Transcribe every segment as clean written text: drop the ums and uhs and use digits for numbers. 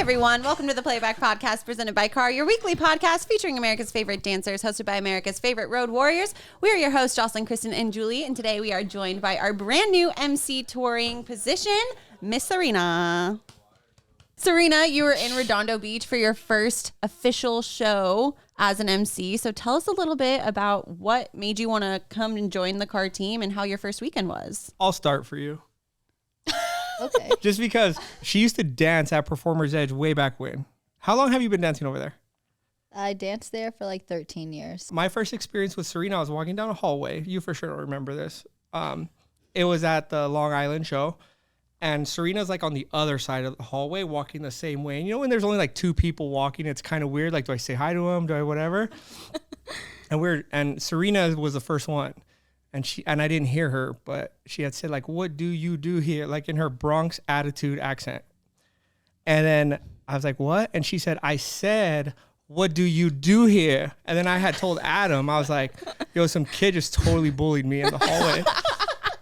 everyone, welcome to the Playback Podcast presented by Car, your weekly podcast featuring America's favorite dancers, hosted by America's favorite road warriors. We are your hosts, Jocelyn, Kristen, and Julie, and today we are joined by our brand new MC touring position, Miss Serena. Serena, you were in Redondo Beach for your first official show as an MC, so tell us a little bit about what made you want to come and join the Car team and how your first weekend was. I'll start for you. Okay. Just because she used to dance at Performer's Edge way back when. How long have you been dancing over there? I danced there for like 13 years. My first experience with Serena, I was walking down a hallway. You for sure don't remember this. It was at the Long Island show. And Serena's like on the other side of the hallway walking the same way. And you know when there's only like two people walking, it's kind of weird. Like, do I say hi to them? Do I whatever? And Serena was the first one. And I didn't hear her, but she had said like, "What do you do here?" Like in her Bronx attitude accent. And then I was like, "What?" And she said, "I said, what do you do here?" And then I had told Adam, I was like, "Yo, some kid just totally bullied me in the hallway."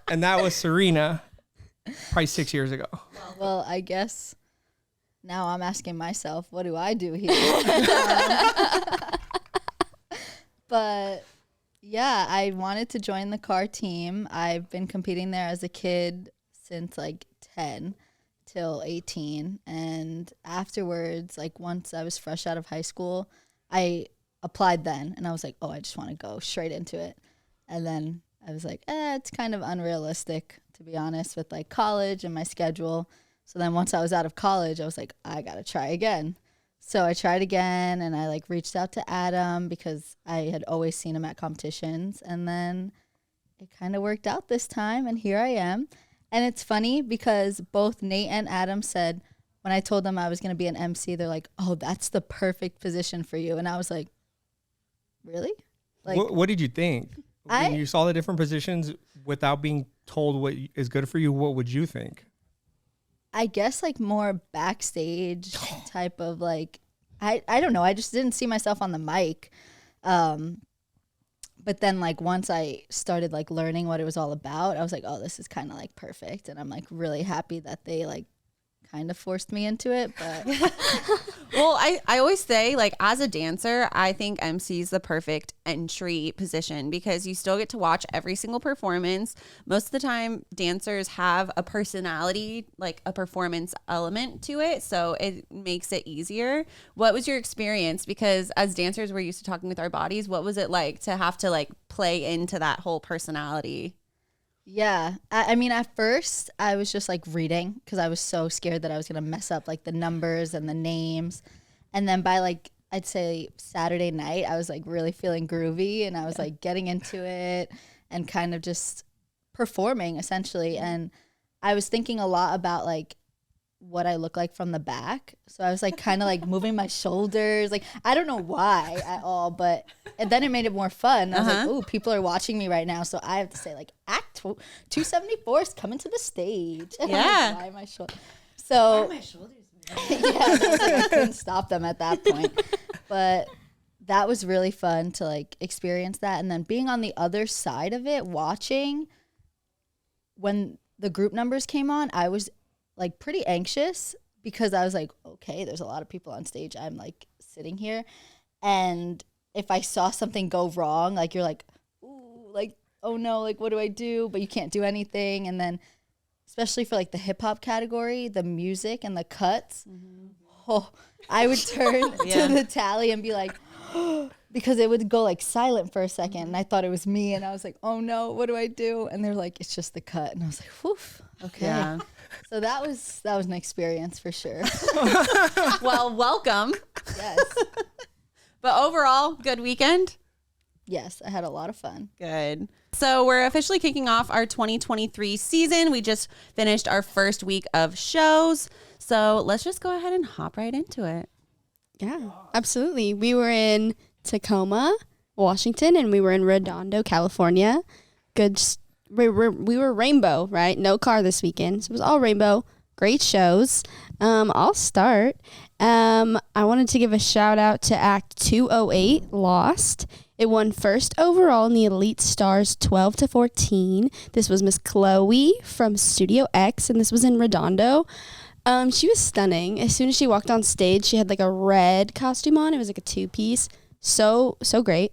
And that was Serena, probably 6 years ago. Well, I guess now I'm asking myself, what do I do here? But yeah, I wanted to join the Car team. I've been competing there as a kid since like 10 till 18. And afterwards, like once I was fresh out of high school, I applied then. And I was like, oh, I just want to go straight into it. And then I was like, it's kind of unrealistic, to be honest, with like college and my schedule. So then once I was out of college, I was like, I got to try again. So I tried again, and I like reached out to Adam because I had always seen him at competitions, and then it kind of worked out this time, and here I am. And it's funny because both Nate and Adam said when I told them I was going to be an MC, they're like, "Oh, that's the perfect position for you." And I was like, "Really?" Like, What did you think? When you saw the different positions without being told what is good for you, what would you think? I guess like more backstage type of like, I don't know. I just didn't see myself on the mic. But then like once I started like learning what it was all about, I was like, oh, this is kind of like perfect. And I'm like really happy that they like kind of forced me into it. But Well, I always say, like, as a dancer, I think MC is the perfect entry position because you still get to watch every single performance. Most of the time, dancers have a personality, like a performance element to it, so it makes it easier. What was your experience? Because as dancers, we're used to talking with our bodies. What was it like to have to, like, play into that whole personality? yeah, I mean, at first I was just like reading because I was so scared that I was going to mess up like the numbers and the names. And then by like, I'd say Saturday night, I was like really feeling groovy and I was like getting into it and kind of just performing essentially. And I was thinking a lot about like what I look like from the back. So I was like kind of like moving my shoulders. Like, I don't know why at all, but and then it made it more fun. I was like, ooh, people are watching me right now. So I have to say like, Act 274 is coming to the stage. And Yeah. why my shoulders? So my shoulders yeah, I couldn't stop them at that point. But that was really fun to like experience that. And then being on the other side of it, watching when the group numbers came on, I was like pretty anxious because I was like, okay, there's a lot of people on stage. I'm like sitting here. And if I saw something go wrong, like you're like, ooh, like, oh no, like what do I do? But you can't do anything. And then especially for like the hip hop category, the music and the cuts, I would turn to the tally and be like, because it would go like silent for a second. And I thought it was me. And I was like, oh no, what do I do? And they're like, it's just the cut. And I was like, whew, okay. Yeah. So that was an experience for sure. Well, welcome. Yes. But overall, good weekend? Yes, I had a lot of fun. Good. So we're officially kicking off our 2023 season. We just finished our first week of shows. So let's just go ahead and hop right into it. Yeah, absolutely. We were in Tacoma, Washington, and we were in Redondo, California. We were rainbow, right? No car this weekend. So it was all rainbow. Great shows. I'll start. I wanted to give a shout out to Act 208, Lost. It won first overall in the Elite Stars 12 to 14. This was Miss Chloe from Studio X, and this was in Redondo. She was stunning. As soon as she walked on stage, she had like a red costume on. It was like a 2-piece. So great.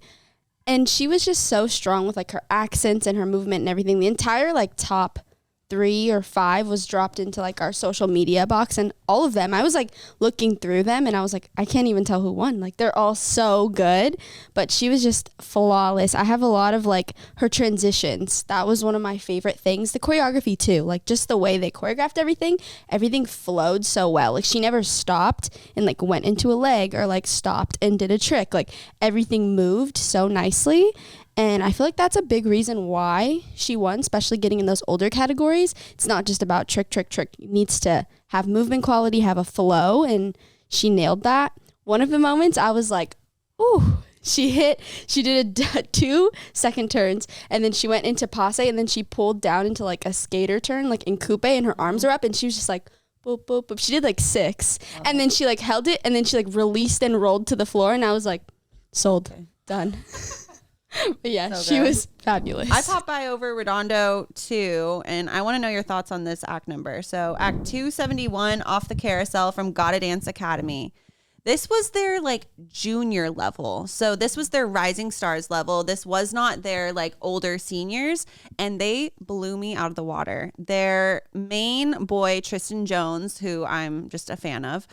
And she was just so strong with like her accents and her movement and everything. The entire like top 3 or 5 was dropped into like our social media box, and all of them, I was like looking through them and I was like, I can't even tell who won. Like they're all so good, but she was just flawless. I have a lot of like her transitions. That was one of my favorite things. The choreography too, like just the way they choreographed everything flowed so well. Like she never stopped and like went into a leg or like stopped and did a trick. Like everything moved so nicely. And I feel like that's a big reason why she won, especially getting in those older categories. It's not just about trick. It needs to have movement quality, have a flow, and she nailed that. One of the moments I was like, ooh, she did 2 second turns, and then she went into passe, and then she pulled down into like a skater turn, like in coupe, and her arms were up, and she was just like, boop, boop, boop. She did like 6, and then she like held it, and then she like released and rolled to the floor, and I was like, sold, done. But yeah, so she was fabulous. I popped by over Redondo too, and I want to know your thoughts on this act number. So act 271, Off the Carousel from Gotta Dance Academy. This was their like junior level. So this was their rising stars level. This was not their like older seniors, and they blew me out of the water. Their main boy, Tristan Jones, who I'm just a fan of,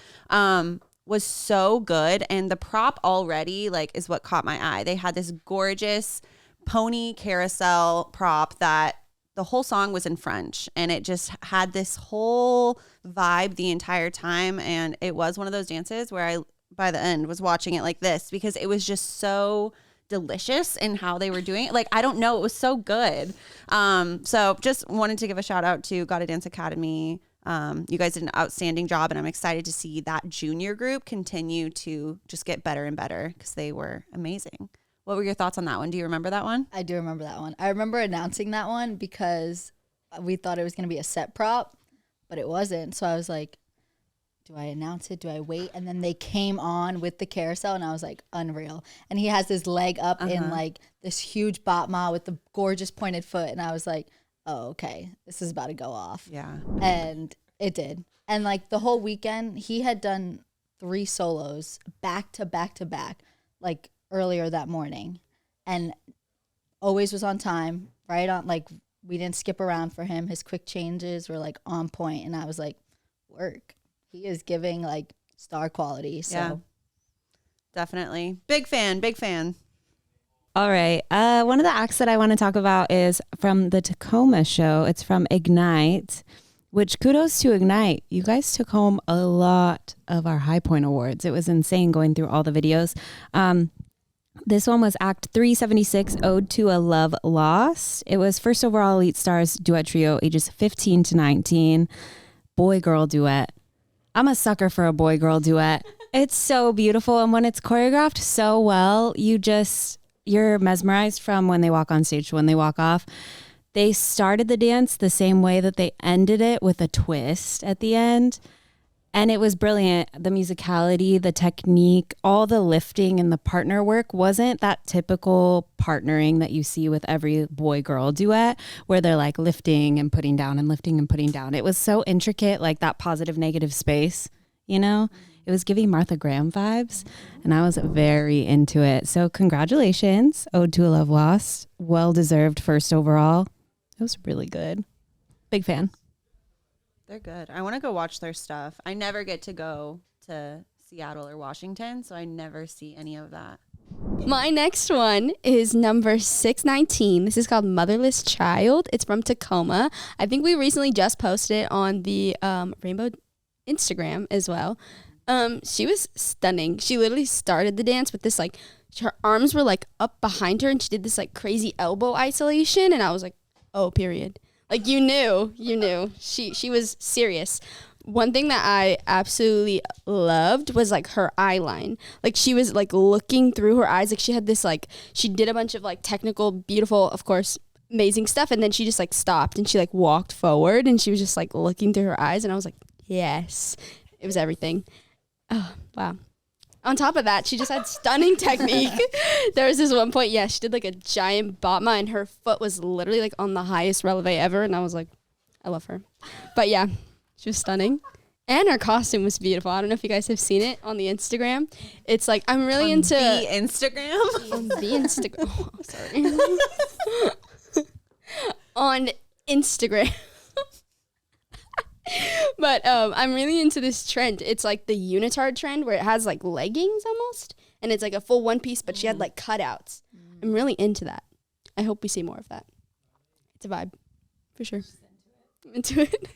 was so good, and the prop already like is what caught my eye. They had this gorgeous pony carousel prop that the whole song was in French, and it just had this whole vibe the entire time. And it was one of those dances where I by the end was watching it like this because it was just so delicious in how they were doing it. Like, I don't know, it was so good. So just wanted to give a shout out to Gotta Dance Academy. You guys did an outstanding job, and I'm excited to see that junior group continue to just get better and better because they were amazing. What were your thoughts on that one? Do you remember that one? I do remember that one. I remember announcing that one because we thought it was going to be a set prop, but it wasn't. So I was like, do I announce it? Do I wait? And then they came on with the carousel, and I was like, unreal. And he has his leg up in like this huge batma with the gorgeous pointed foot. And I was like, oh, okay, this is about to go off. Yeah. And it did. And like the whole weekend, he had done 3 solos back to back to back, like earlier that morning, and always was on time, right on. Like we didn't skip around for him. His quick changes were like on point, and I was like, work. He is giving like star quality. So yeah, definitely. Big fan. All right. One of the acts that I want to talk about is from the Tacoma show. It's from Ignite, which kudos to Ignite. You guys took home a lot of our High Point Awards. It was insane going through all the videos. This one was Act 376, Ode to a Love Lost. It was first overall Elite Stars duet trio, ages 15 to 19. Boy-girl duet. I'm a sucker for a boy-girl duet. It's so beautiful. And when it's choreographed so well, you're mesmerized from when they walk on stage to when they walk off. They started the dance the same way that they ended it, with a twist at the end. And it was brilliant. The musicality, the technique, all the lifting and the partner work wasn't that typical partnering that you see with every boy-girl duet where they're like lifting and putting down and lifting and putting down. It was so intricate, like that positive negative space, you know? It was giving Martha Graham vibes, and I was very into it. So congratulations, Ode to a Love Lost. Well-deserved first overall. It was really good. Big fan. They're good. I want to go watch their stuff. I never get to go to Seattle or Washington, so I never see any of that. My next one is number 619. This is called Motherless Child. It's from Tacoma. I think we recently just posted it on the Rainbow Instagram as well. She was stunning. She literally started the dance with this, like, her arms were like up behind her, and she did this like crazy elbow isolation, and I was like, oh, period. Like, you knew. She was serious. One thing that I absolutely loved was like her eye line. Like, she was like looking through her eyes. Like, she had this, like, she did a bunch of like technical, beautiful, of course, amazing stuff, and then she just like stopped and she like walked forward, and she was just like looking through her eyes, and I was like, yes. It was everything. Oh, wow. On top of that, she just had stunning technique. There was this one point, she did like a giant batma, and her foot was literally like on the highest releve ever, and I was like, I love her. But yeah, she was stunning. And our costume was beautiful. I don't know if you guys have seen it on the Instagram. It's like, I'm really into the Instagram. on the Instagram. Oh, sorry. On Instagram. But I'm really into this trend. It's like the unitard trend where it has like leggings almost, and it's like a full one piece, but she had like cutouts. I'm really into that. I hope we see more of that. It's a vibe, for sure. I'm into it.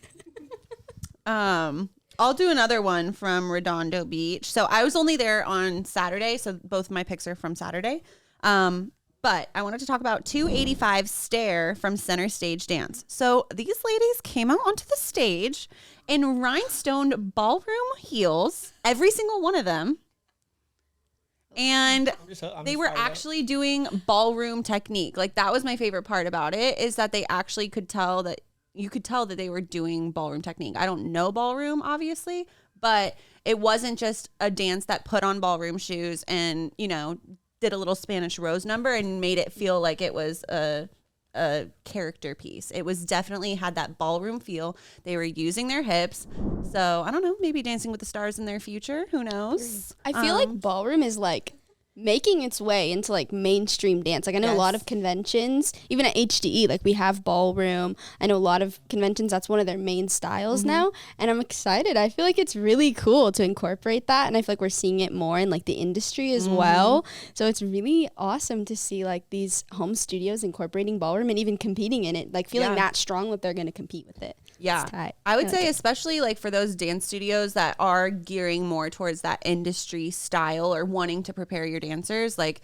I'll do another one from Redondo Beach. So I was only there on Saturday, so both my picks are from Saturday. But I wanted to talk about 285 Stare from Center Stage Dance. So these ladies came out onto the stage in rhinestone ballroom heels, every single one of them. And they were actually doing ballroom technique. Like, that was my favorite part about it, is that they actually could tell that you could tell that they were doing ballroom technique. I don't know ballroom, obviously, but it wasn't just a dance that put on ballroom shoes and, you know, did a little Spanish Rose number and made it feel like it was a character piece. It was definitely had that ballroom feel. They were using their hips. So I don't know, maybe Dancing with the Stars in their future. Who knows? I feel like ballroom is like making its way into like mainstream dance. Like, I know a lot of conventions, even at HDE, like we have ballroom. I know a lot of conventions, that's one of their main styles now. And I'm excited. I feel like it's really cool to incorporate that. And I feel like we're seeing it more in like the industry as well. So it's really awesome to see like these home studios incorporating ballroom and even competing in it, like feeling that strong that they're going to compete with it. Yeah. It's tight. I would say especially like for those dance studios that are gearing more towards that industry style or wanting to prepare your dancers, like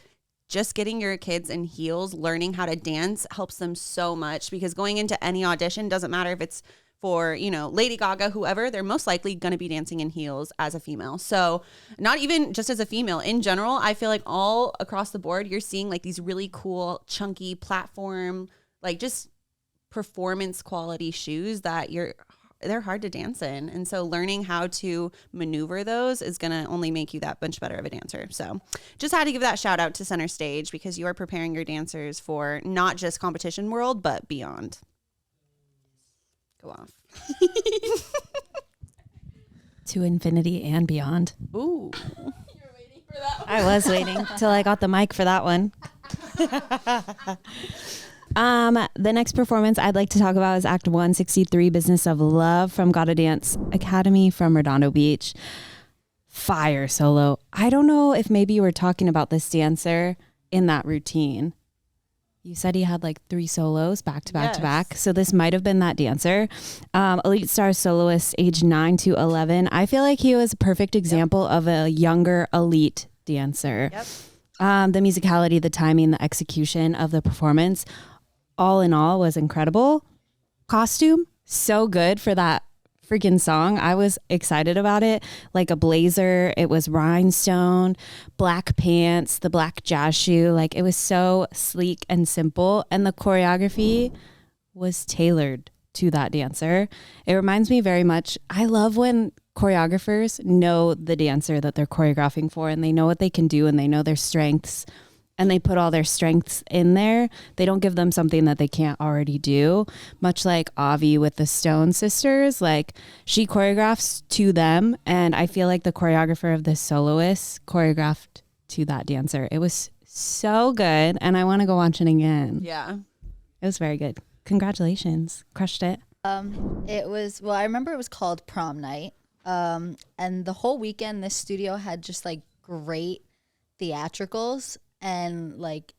just getting your kids in heels, learning how to dance helps them so much, because going into any audition, doesn't matter if it's for, you know, Lady Gaga, whoever, they're most likely going to be dancing in heels as a female. So not even just as a female, in general, I feel like all across the board, you're seeing like these really cool, chunky platform, like just performance quality shoes that they're hard to dance in. And so learning how to maneuver those is going to only make you that much better of a dancer. So just had to give that shout out to Center Stage, because you are preparing your dancers for not just competition world, but beyond. Go off. To infinity and beyond. Ooh. I was waiting till I got the mic for that one. The next performance I'd like to talk about is Act 163, Business of Love from Gotta Dance Academy from Redondo Beach. Fire solo. I don't know if maybe you were talking about this dancer in that routine. You said he had like 3 solos back to back to back. So this might have been that dancer. Elite Star soloist, age 9 to 11. I feel like he was a perfect example of a younger elite dancer. The musicality, the timing, the execution of the performance, all in all, was incredible. Costume, so good for that freaking song. I was excited about it. Like a blazer, it was rhinestone, black pants, the black jazz shoe. Like, it was so sleek and simple. And the choreography was tailored to that dancer. It reminds me very much, I love when choreographers know the dancer that they're choreographing for, and they know what they can do, and they know their strengths, and they put all their strengths in there. They don't give them something that they can't already do. Much like Avi with the Stone Sisters, like, she choreographs to them, and I feel like the choreographer of the soloist choreographed to that dancer. It was so good, and I want to go watch it again. Yeah. It was very good. Congratulations. Crushed it. It was, well, I remember it was called prom night. And the whole weekend, this studio had just like great theatricals. And like,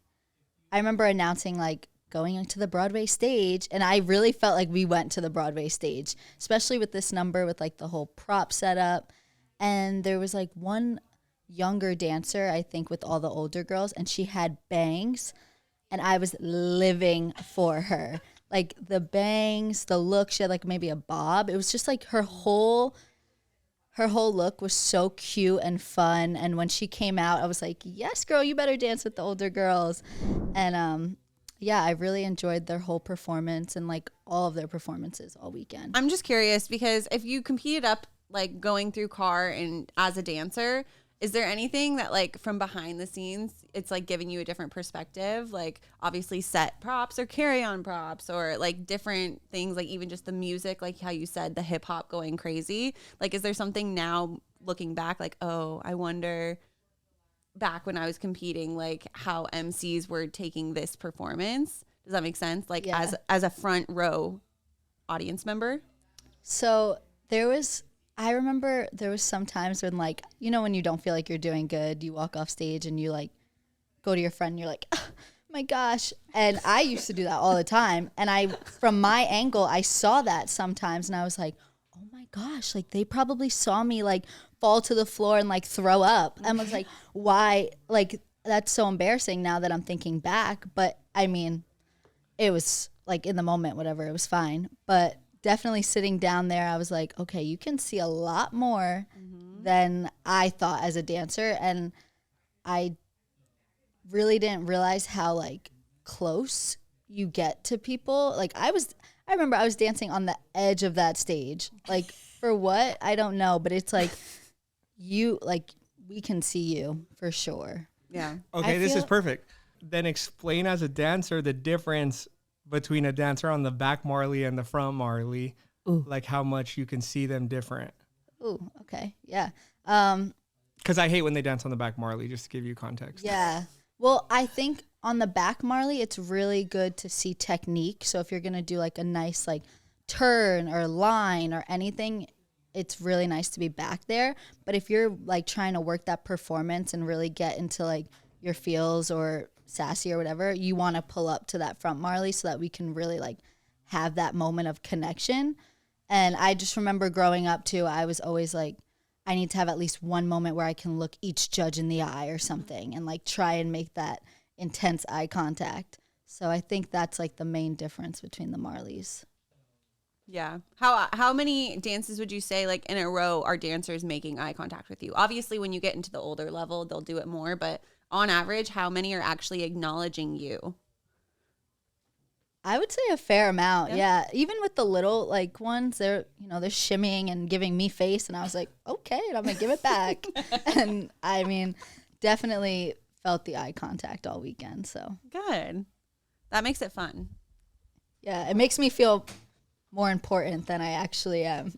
I remember announcing like going into the Broadway stage, and I really felt like we went to the Broadway stage, especially with this number with like the whole prop setup. And there was like one younger dancer, I think, with all the older girls, and she had bangs, and I was living for her. Like the bangs, the look, she had like maybe a bob. It was just like her whole look was so cute and fun. And when she came out, I was like, yes, girl, you better dance with the older girls. And yeah, I really enjoyed their whole performance and like all of their performances all weekend. I'm just curious, because if you competed up like going through car and as a dancer, Is there anything that like from behind the scenes, it's like giving you a different perspective? Like obviously set props or carry-on props or like different things, like even just the music, like how you said the hip hop going crazy. Like, is there something now looking back, like, oh, I wonder back when I was competing, like how MCs were taking this performance? Does that make sense? Like as a front row audience member? So I remember there was some times when like, you know, when you don't feel like you're doing good, you walk off stage and you like go to your friend and you're like, oh, my gosh. And I used to do that all the time. And from my angle, I saw that sometimes and I was like, oh my gosh, like they probably saw me like fall to the floor and like throw up. And I was like, why? Like, that's so embarrassing now that I'm thinking back. But I mean, it was like in the moment, whatever, it was fine. But definitely sitting down there, I was like, okay, you can see a lot more than I thought as a dancer. And I really didn't realize how like close you get to people. Like I remember I was dancing on the edge of that stage. Like for what? I don't know, but it's like we can see you for sure. Yeah. Okay, this is perfect. Then explain as a dancer the difference between a dancer on the back Marley and the front Marley. Ooh. Like how much you can see them different. Ooh, okay. Yeah. Because I hate when they dance on the back Marley, just to give you context. Yeah. Well, I think on the back Marley, it's really good to see technique. So if you're going to do like a nice like turn or line or anything, it's really nice to be back there. But if you're like trying to work that performance and really get into like your feels or sassy or whatever, you want to pull up to that front Marley so that we can really like have that moment of connection. And I just remember growing up too, I was always like, I need to have at least one moment where I can look each judge in the eye or something and like try and make that intense eye contact. So I think that's like the main difference between the Marleys. Yeah. How many dances would you say like in a row are dancers making eye contact with you? Obviously when you get into the older level, they'll do it more, but on average, how many are actually acknowledging you? I would say a fair amount. Yeah. Even with the little like ones, they're shimmying and giving me face. And I was like, okay, and I'm going to give it back. And I mean, definitely felt the eye contact all weekend. So Good. That makes it fun. yeah, it makes me feel more important than I actually am.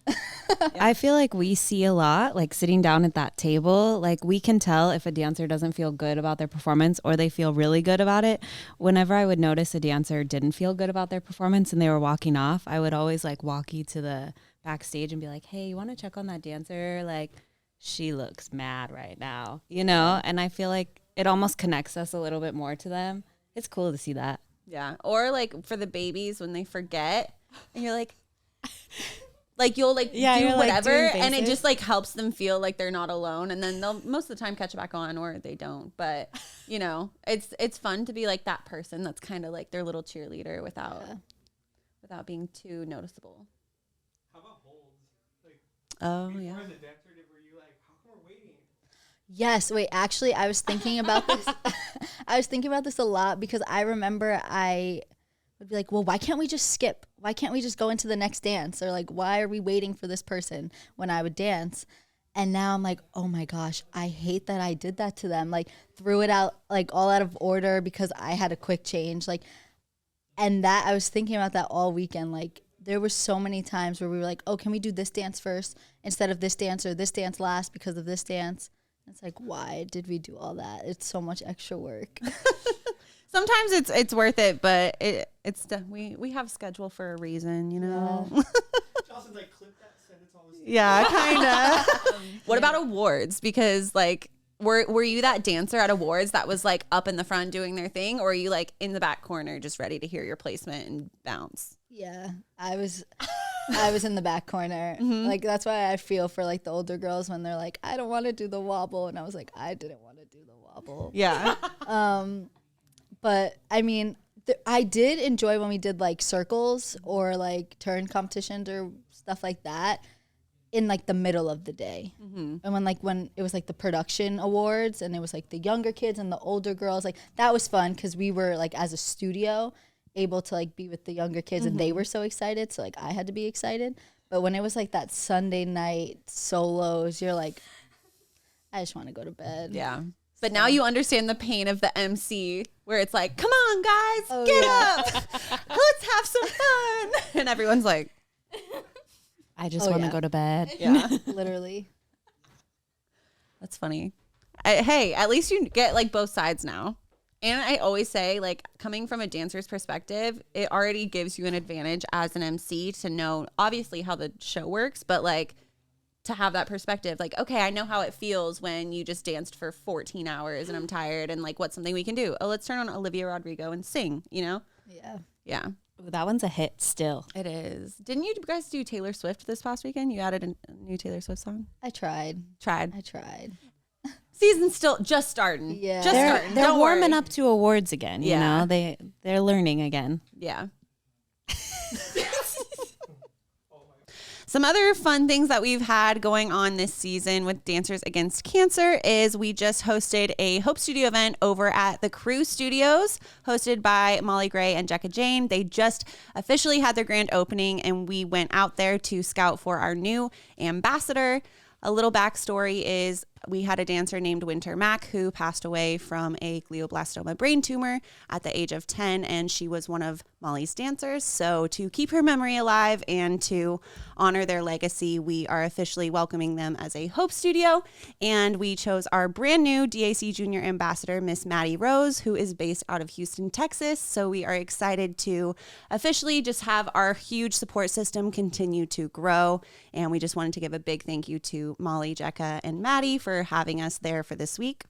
I feel like we see a lot, like sitting down at that table, like we can tell if a dancer doesn't feel good about their performance or they feel really good about it. Whenever I would notice a dancer didn't feel good about their performance and they were walking off, I would always like walkie to the backstage and be like, hey, you want to check on that dancer? Like, she looks mad right now, you know? And I feel like it almost connects us a little bit more to them. It's cool to see that. Yeah. Or like for the babies when they forget and you're like you'll like do whatever and it just like helps them feel like they're not alone, and then they'll most of the time catch it back on or they don't. But you know, it's fun to be like that person that's kind of like their little cheerleader without being too noticeable. How about holds? Like, Oh before yeah. as a dancer, were you like, how come we're waiting? Yes. Wait, actually, I was thinking about this. I was thinking about this a lot because I remember I would be like, well, why can't we just skip? Why can't we just go into the next dance? Or like, why are we waiting for this person when I would dance? And now I'm like, oh my gosh, I hate that I did that to them. Like threw it out, like all out of order because I had a quick change. Like, and that I was thinking about that all weekend. Like there were so many times where we were like, oh, can we do this dance first instead of this dance or this dance last because of this dance? It's like, why did we do all that? It's so much extra work. Sometimes it's worth it, but we have schedule for a reason, you know. Yeah. Justin's like, clip that, send it to all the Yeah, kind of. What about awards? Because like, were you that dancer at awards that was like up in the front doing their thing, or are you like in the back corner just ready to hear your placement and bounce? Yeah, I was in the back corner. Like that's why I feel for like the older girls when they're like, I don't want to do the wobble, and I was like, I didn't want to do the wobble. Yeah. But I mean, I did enjoy when we did like circles or like turn competitions or stuff like that in like the middle of the day. And when it was like the production awards and it was like the younger kids and the older girls, like that was fun because we were like as a studio able to like be with the younger kids and they were so excited. So like I had to be excited. But when it was like that Sunday night solos, you're like, I just want to go to bed. Yeah. But now you understand the pain of the MC where it's like, come on, guys, get up. Let's have some fun. And everyone's like, I just want to go to bed. yeah. Literally. That's funny. Hey, at least you get like both sides now. And I always say, like, coming from a dancer's perspective, it already gives you an advantage as an MC to know obviously how the show works, but like to have that perspective, like, okay, I know how it feels when you just danced for 14 hours and I'm tired, and like, what's something we can do? Oh, let's turn on Olivia Rodrigo and sing, you know? Yeah. Yeah. Ooh, that one's a hit still. It is. Didn't you guys do Taylor Swift this past weekend? You added a new Taylor Swift song? I tried. Tried. Season's still just starting. Yeah. Just starting. They're Don't warming worry. up to awards again. You Yeah. know, they're learning again. Yeah. Some other fun things that we've had going on this season with Dancers Against Cancer is we just hosted a Hope Studio event over at the Crew Studios, hosted by Molly Gray and Jecca Jane. They just officially had their grand opening, and we went out there to scout for our new ambassador. A little backstory is we had a dancer named Winter Mack who passed away from a glioblastoma brain tumor at the age of 10, and she was one of Molly's dancers. So to keep her memory alive and to honor their legacy, we are officially welcoming them as a Hope Studio, and we chose our brand new DAC Junior Ambassador, Miss Maddie Rose, who is based out of Houston, Texas. So we are excited to officially just have our huge support system continue to grow, and we just wanted to give a big thank you to Molly, Jecca, and Maddie for having us there for this week.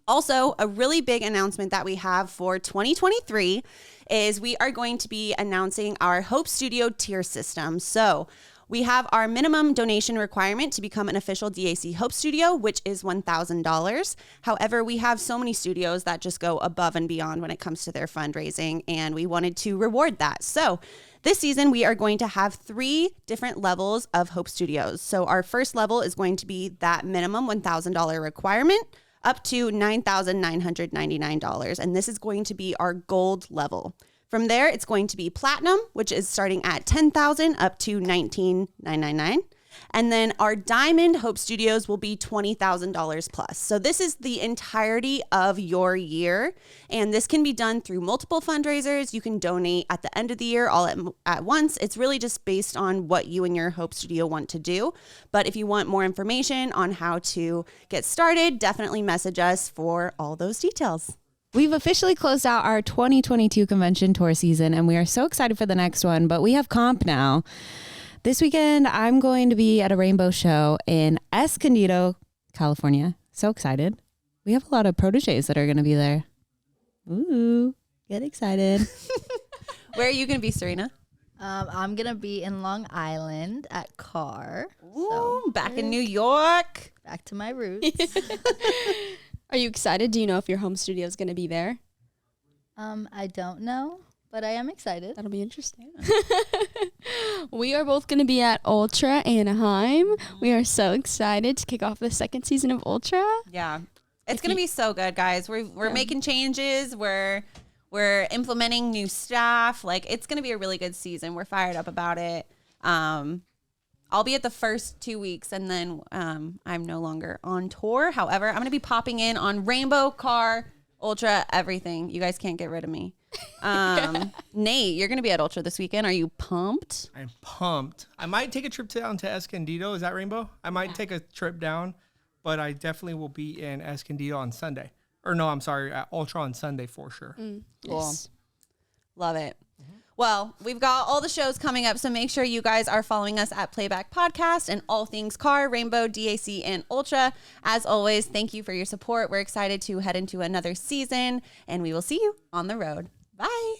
Also, a really big announcement that we have for 2023 is we are going to be announcing our Hope Studio tier system. So we have our minimum donation requirement to become an official DAC Hope Studio, which is $1,000. However, we have so many studios that just go above and beyond when it comes to their fundraising, and we wanted to reward that. So this season, we are going to have 3 different levels of Hope Studios. So our first level is going to be that minimum $1,000 requirement up to $9,999. And this is going to be our gold level. From there, it's going to be platinum, which is starting at $10,000 up to $19,999. And then our diamond Hope Studios will be $20,000 plus. So this is the entirety of your year. And this can be done through multiple fundraisers. You can donate at the end of the year all at once. It's really just based on what you and your Hope Studio want to do. But if you want more information on how to get started, definitely message us for all those details. We've officially closed out our 2022 convention tour season, and we are so excited for the next one, but we have comp now. This weekend, I'm going to be at a rainbow show in Escondido, California. So excited. We have a lot of proteges that are going to be there. Ooh, get excited. Where are you going to be, Serena? I'm going to be in Long Island at Carr. Ooh, back in New York. Back to my roots. Are you excited? Do you know if your home studio is going to be there? I don't know, but I am excited. That'll be interesting. We are both going to be at Ultra Anaheim. We are so excited to kick off the second season of Ultra. Yeah. It's going to be so good, guys. We're making changes. We're implementing new staff. Like, it's going to be a really good season. We're fired up about it. I'll be at the first 2 weeks, and then I'm no longer on tour. However, I'm going to be popping in on Rainbow, Car, Ultra, everything. You guys can't get rid of me. Nate, you're going to be at Ultra this weekend. Are you pumped? I'm pumped. I might take a trip down to Escondido. Is that Rainbow? I might take a trip down, but I definitely will be in Escondido on Sunday. Or no, I'm sorry, at Ultra on Sunday for sure. Cool. Yes. Love it. Well, we've got all the shows coming up, so make sure you guys are following us at Playback Podcast and all things Car, Rainbow, DAC, and Ultra. As always, thank you for your support. We're excited to head into another season, and we will see you on the road. Bye.